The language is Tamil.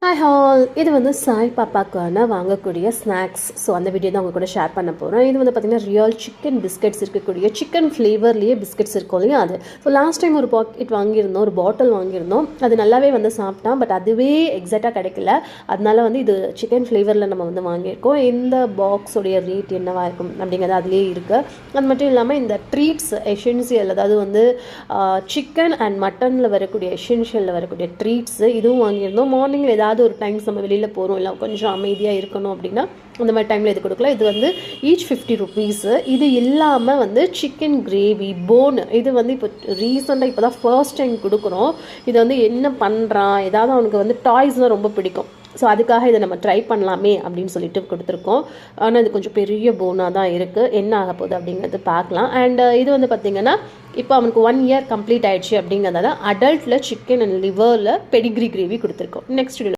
ஹாய் ஹால், இது வந்து சாய் பாப்பாக்கான வாங்கக்கூடிய ஸ்நாக்ஸ். ஸோ அந்த வீடியோ தான் உங்க கூட ஷேர் பண்ண போகிறேன். இது வந்து பார்த்திங்கன்னா ரியல் சிக்கன் பிஸ்கெட்ஸ் இருக்கக்கூடிய சிக்கன் ஃப்ளேவர்லேயே பிஸ்கெட்ஸ் இருக்கும் இல்லையா அது. ஸோ லாஸ்ட் டைம் ஒரு பாக்கெட் வாங்கியிருந்தோம், ஒரு பாட்டில் வாங்கியிருந்தோம். அது நல்லாவே வந்து சாப்பிட்டான். பட் அதுவே எக்ஸாக்டாக கிடைக்கல. அதனால வந்து இது சிக்கன் ஃப்ளேவரில் நம்ம வந்து வாங்கியிருக்கோம். இந்த பாக்ஸோடைய ரேட் என்னவாக இருக்கும் அப்படிங்கிறது அதுலேயே இருக்குது. அது மட்டும் இல்லாமல் இந்த ட்ரீட்ஸ் எசென்சியல், அதாவது வந்து சிக்கன் அண்ட் மட்டனில் வரக்கூடிய எசென்ஷியலில் வரக்கூடிய ட்ரீட்ஸு இதுவும் வாங்கியிருந்தோம். மார்னிங்கில் ஏதாவது ஒரு டைம்ஸ் நம்ம வெளியில் போகிறோம், இல்லை கொஞ்சம் அமைதியாக இருக்கணும் அப்படின்னா அந்த மாதிரி டைமில் இது கொடுக்கலாம். இது வந்து ஈச் 50 ருபீஸு. இது இல்லாமல் வந்து சிக்கன் கிரேவி போன், இது வந்து இப்போ ரீசெண்டாக இப்போ தான் ஃபர்ஸ்ட் டைம் கொடுக்குறோம். இது வந்து என்ன பண்ணுறான், ஏதாவது அவனுக்கு வந்து டாய்ஸ்லாம் ரொம்ப பிடிக்கும். ஸோ அதுக்காக இதை நம்ம ட்ரை பண்ணலாமே அப்படின்னு சொல்லிட்டு கொடுத்துருக்கோம். ஆனால் இது கொஞ்சம் பெரிய போனாக தான் இருக்குது. என்ன ஆக போகுது அப்படிங்கிறது பார்க்கலாம். அண்ட் இது வந்து பார்த்திங்கன்னா இப்போ அவனுக்கு 1 இயர் கம்ப்ளீட் ஆயிடுச்சு அப்படிங்கிறதால அடல்ட்டில் சிக்கன் அண்ட் லிவரில் பெடிகிரி கிரேவி கொடுத்துருக்கோம். நெக்ஸ்ட்